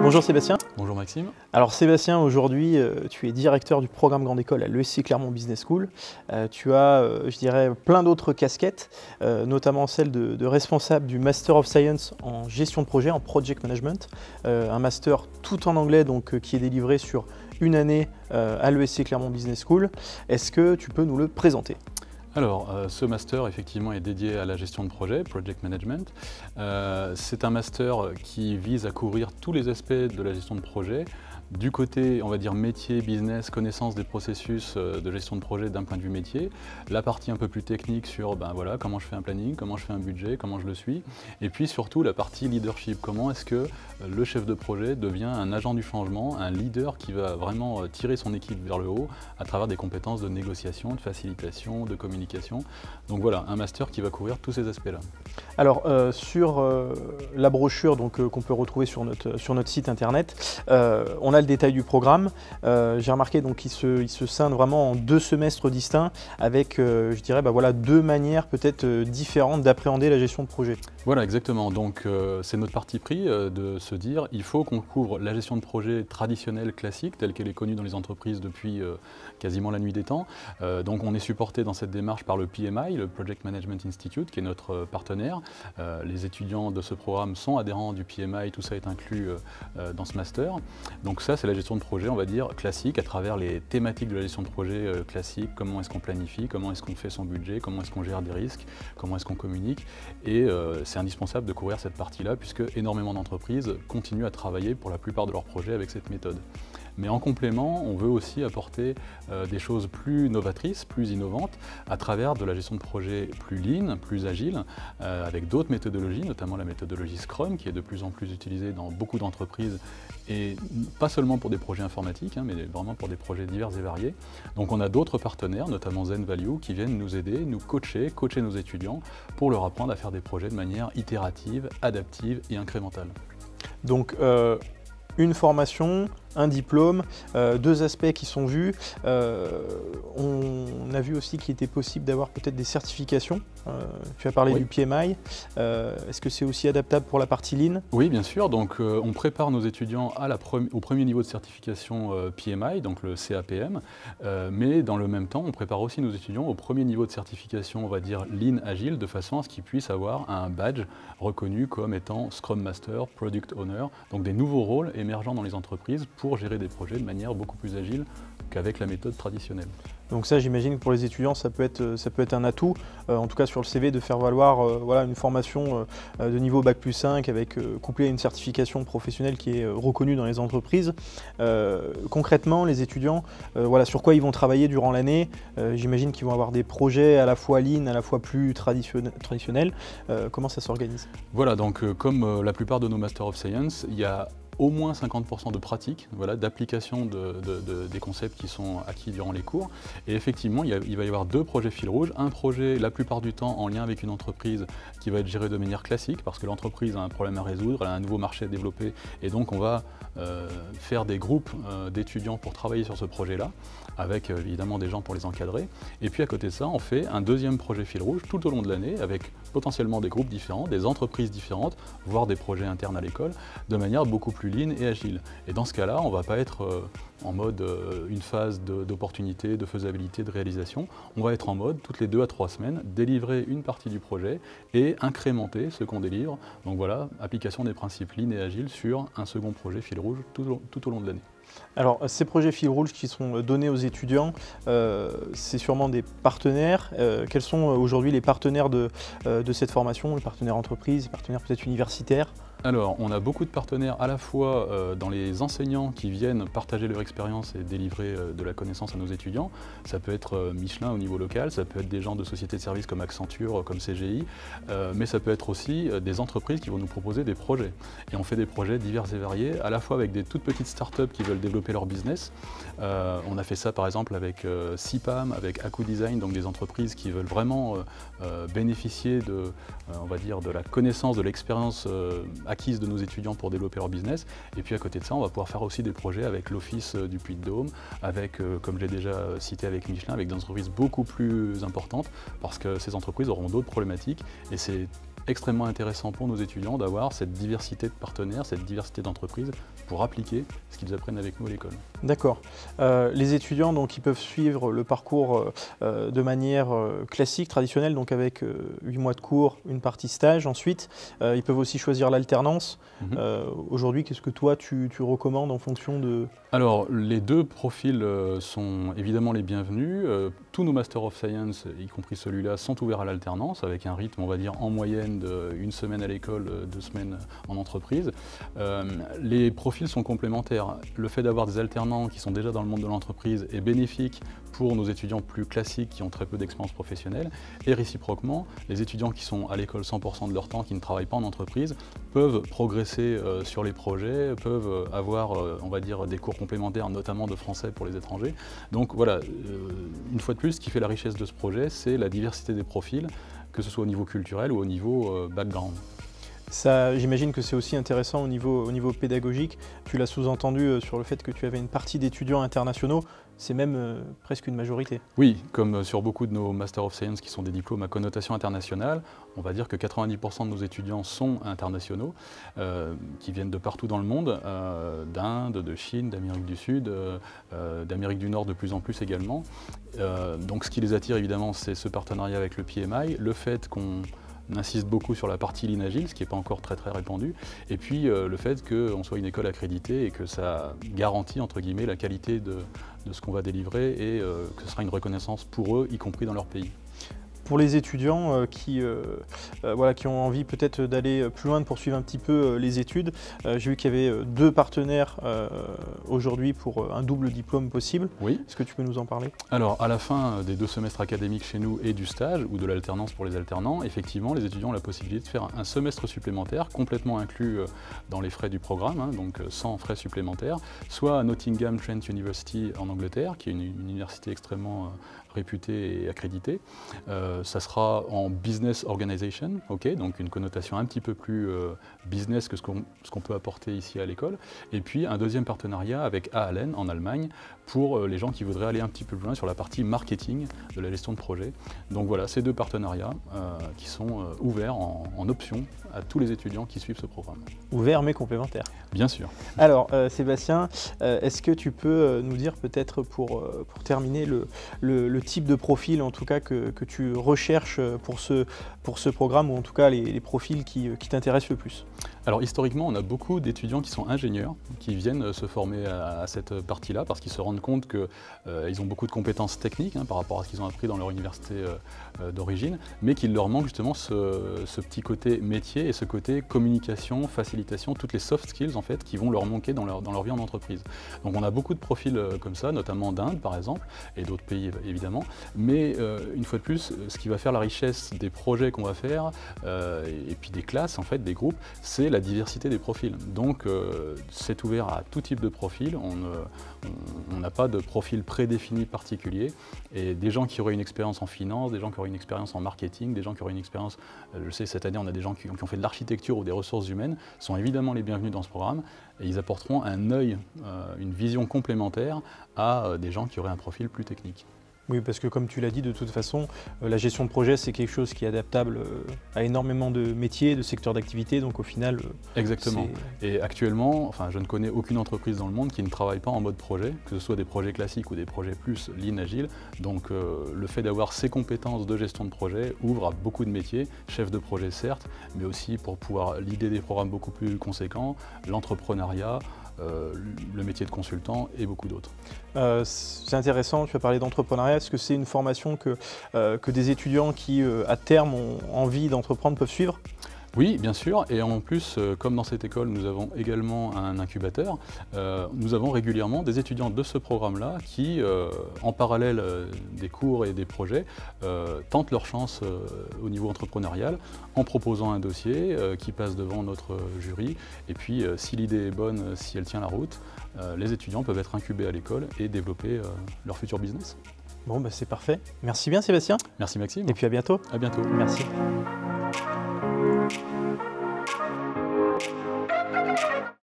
Bonjour Sébastien. Bonjour Maxime. Alors Sébastien, aujourd'hui tu es directeur du programme Grande École à l'ESC Clermont Business School. Tu as, je dirais, plein d'autres casquettes, notamment celle de responsable du Master of Science en gestion de projet, en Project Management. Un master tout en anglais donc, qui est délivré sur une année à l'ESC Clermont Business School. Est-ce que tu peux nous le présenter ? Alors, ce master effectivement est dédié à la gestion de projet, Project Management. C'est un master qui vise à couvrir tous les aspects de la gestion de projet, du côté, on va dire, métier, business, connaissance des processus de gestion de projet d'un point de vue métier, la partie un peu plus technique sur voilà, comment je fais un planning, comment je fais un budget, comment je le suis, et puis surtout la partie leadership, comment est-ce que le chef de projet devient un agent du changement, un leader qui va vraiment tirer son équipe vers le haut à travers des compétences de négociation, de facilitation, de communication. Donc voilà, un master qui va couvrir tous ces aspects-là. Alors sur la brochure qu'on peut retrouver sur notre site internet, on a le détail du programme. J'ai remarqué qu'il se scinde vraiment en 2 semestres distincts avec, je dirais, voilà, 2 manières peut-être différentes d'appréhender la gestion de projet. Voilà, exactement. Donc c'est notre parti pris de se dire il faut qu'on couvre la gestion de projet traditionnelle, classique, telle qu'elle est connue dans les entreprises depuis quasiment la nuit des temps. Donc on est supporté dans cette démarche par le PMI, le Project Management Institute, qui est notre partenaire. Les étudiants de ce programme sont adhérents du PMI, tout ça est inclus dans ce master. Donc ça, c'est la gestion de projet, on va dire, classique, à travers les thématiques de la gestion de projet classique. Comment est-ce qu'on planifie, comment est-ce qu'on fait son budget, comment est-ce qu'on gère des risques, comment est-ce qu'on communique. Et c'est indispensable de couvrir cette partie-là, puisque énormément d'entreprises continuent à travailler pour la plupart de leurs projets avec cette méthode. Mais en complément, on veut aussi apporter des choses plus novatrices, plus innovantes, à travers de la gestion de projet plus lean, plus agile, avec d'autres méthodologies, notamment la méthodologie Scrum, qui est de plus en plus utilisée dans beaucoup d'entreprises, et pas seulement pour des projets informatiques, mais vraiment pour des projets divers et variés. Donc on a d'autres partenaires, notamment Zen Value, qui viennent nous aider, nous coacher nos étudiants, pour leur apprendre à faire des projets de manière itérative, adaptive et incrémentale. Donc une formation, un diplôme, 2 aspects qui sont vus. On a vu aussi qu'il était possible d'avoir peut-être des certifications. Tu as parlé du PMI. Est-ce que c'est aussi adaptable pour la partie Lean ? Oui, bien sûr. Donc, on prépare nos étudiants au premier niveau de certification PMI, donc le CAPM. Mais dans le même temps, on prépare aussi nos étudiants au premier niveau de certification, on va dire Lean Agile, de façon à ce qu'ils puissent avoir un badge reconnu comme étant Scrum Master, Product Owner, donc des nouveaux rôles émergents dans les entreprises pour gérer des projets de manière beaucoup plus agile qu'avec la méthode traditionnelle. Donc ça, j'imagine que pour les étudiants, ça peut être un atout, en tout cas sur le CV, de faire valoir voilà, une formation de niveau Bac+5 avec couplée à une certification professionnelle qui est reconnue dans les entreprises. Concrètement, les étudiants, voilà, sur quoi ils vont travailler durant l'année. J'imagine qu'ils vont avoir des projets à la fois lean, à la fois plus traditionnels. Comment ça s'organise ? Voilà, donc comme la plupart de nos Master of Science, il y a au moins 50% de pratique, voilà, d'application des concepts qui sont acquis durant les cours. Et effectivement, il va y avoir 2 projets fil rouge. Un projet, la plupart du temps, en lien avec une entreprise qui va être gérée de manière classique, parce que l'entreprise a un problème à résoudre, elle a un nouveau marché à développer, et donc on va faire des groupes d'étudiants pour travailler sur ce projet-là, avec évidemment des gens pour les encadrer. Et puis à côté de ça, on fait un 2e projet fil rouge tout au long de l'année, avec potentiellement des groupes différents, des entreprises différentes, voire des projets internes à l'école, de manière beaucoup plus lean et agile. Et dans ce cas-là, on ne va pas être en mode une phase d'opportunité, de faisabilité, de réalisation. On va être en mode, toutes les 2 à 3 semaines, délivrer une partie du projet et incrémenter ce qu'on délivre. Donc voilà, application des principes lean et agile sur un second projet fil rouge tout au long de l'année. Alors, ces projets fil rouge qui sont donnés aux étudiants, c'est sûrement des partenaires. Quels sont aujourd'hui les partenaires de cette formation, les partenaires entreprises, les partenaires peut-être universitaires ? Alors, on a beaucoup de partenaires à la fois dans les enseignants qui viennent partager leur expérience et délivrer de la connaissance à nos étudiants. Ça peut être Michelin au niveau local, ça peut être des gens de sociétés de services comme Accenture, comme CGI, mais ça peut être aussi des entreprises qui vont nous proposer des projets. Et on fait des projets divers et variés, à la fois avec des toutes petites startups qui veulent développer leur business. On a fait ça par exemple avec CIPAM, avec Aku Design, donc des entreprises qui veulent vraiment bénéficier on va dire, de la connaissance, de l'expérience acquise de nos étudiants pour développer leur business. Et puis à côté de ça, on va pouvoir faire aussi des projets avec l'Office du Puy-de-Dôme, avec, comme j'ai déjà cité avec Michelin, avec des entreprises beaucoup plus importantes, parce que ces entreprises auront d'autres problématiques. Et c'est extrêmement intéressant pour nos étudiants d'avoir cette diversité de partenaires, cette diversité d'entreprises pour appliquer ce qu'ils apprennent avec nous à l'école. D'accord. Les étudiants, donc, ils peuvent suivre le parcours de manière classique, traditionnelle, donc avec 8 mois de cours, une partie stage. Ensuite, ils peuvent aussi choisir l'alternance. Aujourd'hui, qu'est-ce que toi, tu recommandes en fonction de… Alors, les deux profils sont évidemment les bienvenus. Tous nos Master of Science, y compris celui-là, sont ouverts à l'alternance, avec un rythme, on va dire, en moyenne d'1 semaine à l'école, 2 semaines en entreprise. Les profils sont complémentaires. Le fait d'avoir des alternants qui sont déjà dans le monde de l'entreprise est bénéfique pour nos étudiants plus classiques qui ont très peu d'expérience professionnelle, et réciproquement, les étudiants qui sont à l'école 100% de leur temps, qui ne travaillent pas en entreprise, peuvent progresser sur les projets, peuvent avoir, on va dire, des cours complémentaires, notamment de français pour les étrangers. Donc voilà, une fois de plus, ce qui fait la richesse de ce projet, c'est la diversité des profils, que ce soit au niveau culturel ou au niveau background. J'imagine que c'est aussi intéressant au niveau pédagogique. Tu l'as sous-entendu sur le fait que tu avais une partie d'étudiants internationaux. C'est même presque une majorité. Oui, comme sur beaucoup de nos Master of Science qui sont des diplômes à connotation internationale, on va dire que 90% de nos étudiants sont internationaux, qui viennent de partout dans le monde, d'Inde, de Chine, d'Amérique du Sud, d'Amérique du Nord de plus en plus également. Donc ce qui les attire évidemment, c'est ce partenariat avec le PMI, le fait qu'on insiste beaucoup sur la partie Lean Agile, ce qui n'est pas encore très répandu, et puis le fait qu'on soit une école accréditée et que ça garantit entre guillemets la qualité de ce qu'on va délivrer et que ce sera une reconnaissance pour eux, y compris dans leur pays. Pour les étudiants qui ont envie peut-être d'aller plus loin, de poursuivre un petit peu les études, j'ai vu qu'il y avait 2 partenaires aujourd'hui pour un double diplôme possible. Oui. Est-ce que tu peux nous en parler? Alors, à la fin des 2 semestres académiques chez nous et du stage, ou de l'alternance pour les alternants, effectivement, les étudiants ont la possibilité de faire un semestre supplémentaire, complètement inclus dans les frais du programme, hein, donc sans frais supplémentaires, soit à Nottingham Trent University en Angleterre, qui est une université extrêmement réputée et accréditée. Ça sera en Business Organization, donc une connotation un petit peu plus business que ce qu'on peut apporter ici à l'école. Et puis un deuxième partenariat avec ALN en Allemagne pour les gens qui voudraient aller un petit peu plus loin sur la partie marketing de la gestion de projet. Donc voilà, ces 2 partenariats qui sont ouverts en option à tous les étudiants qui suivent ce programme. Ouverts mais complémentaires. Bien sûr. Alors Sébastien, est-ce que tu peux nous dire peut-être pour terminer le type de profil en tout cas que tu recherches pour ce programme, ou en tout cas les profils qui t'intéressent le plus? Alors historiquement, on a beaucoup d'étudiants qui sont ingénieurs, qui viennent se former à cette partie-là parce qu'ils se rendent compte qu'ils ont beaucoup de compétences techniques par rapport à ce qu'ils ont appris dans leur université d'origine, mais qu'il leur manque justement ce petit côté métier et ce côté communication, facilitation, toutes les soft skills en fait qui vont leur manquer dans leur vie en entreprise. Donc on a beaucoup de profils comme ça, notamment d'Inde par exemple, et d'autres pays évidemment, mais une fois de plus, ce qui va faire la richesse des projets qu'on va faire, et puis des classes en fait, des groupes, c'est la diversité des profils. Donc c'est ouvert à tout type de profil, on n'a pas de profil prédéfini particulier, et des gens qui auraient une expérience en finance, des gens qui auraient une expérience en marketing, des gens qui auraient une expérience, je sais cette année on a des gens qui ont fait de l'architecture ou des ressources humaines, sont évidemment les bienvenus dans ce programme, et ils apporteront un œil, une vision complémentaire à des gens qui auraient un profil plus technique. Oui, parce que comme tu l'as dit, de toute façon, la gestion de projet, c'est quelque chose qui est adaptable à énormément de métiers, de secteurs d'activité, donc au final… Exactement. Et actuellement, enfin, je ne connais aucune entreprise dans le monde qui ne travaille pas en mode projet, que ce soit des projets classiques ou des projets plus Lean Agile. Donc le fait d'avoir ces compétences de gestion de projet ouvre à beaucoup de métiers, chef de projet certes, mais aussi pour pouvoir leader des programmes beaucoup plus conséquents, l'entrepreneuriat, le métier de consultant et beaucoup d'autres. C'est intéressant, tu as parlé d'entrepreneuriat. Est-ce que c'est une formation que des étudiants qui, à terme, ont envie d'entreprendre peuvent suivre? Oui, bien sûr, et en plus, comme dans cette école, nous avons également un incubateur, nous avons régulièrement des étudiants de ce programme-là qui, en parallèle des cours et des projets, tentent leur chance au niveau entrepreneurial en proposant un dossier qui passe devant notre jury, et puis si l'idée est bonne, si elle tient la route, les étudiants peuvent être incubés à l'école et développer leur futur business. Bon, bah, c'est parfait. Merci bien Sébastien. Merci Maxime. Et puis à bientôt. À bientôt. Merci.